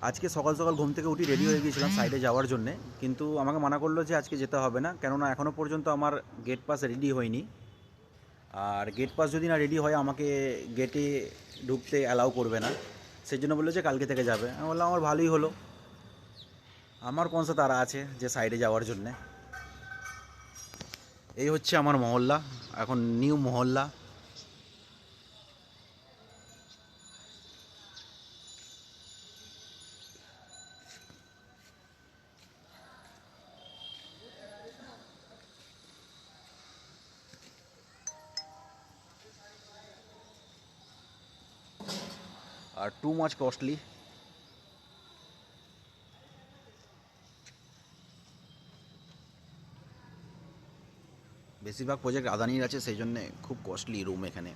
আজকে সকাল সকাল ঘুম থেকে উঠি রেডি হয়ে গিয়েছিলাম সাইডে যাওয়ার জন্যে, কিন্তু আমাকে মানা করলো যে আজকে যেতে হবে না, কেননা এখনও পর্যন্ত আমার গেট পাস রেডি হয়নি। আর গেট পাস যদি না রেডি হয় আমাকে গেটে ঢুকতে অ্যালাউ করবে না। সেই জন্য বললো যে কালকে থেকে যাবে। আমি বললাম আমার ভালোই হলো, আমার কোন সা তারা আছে যে সাইডে যাওয়ার জন্যে। এই হচ্ছে আমার মহল্লা, এখন নিউ মহল্লা। আর টু মাচ কস্টলি। বেশিরভাগ প্রজেক্ট আদানির আছে, সেই জন্যে খুব কস্টলি রুম এখানে।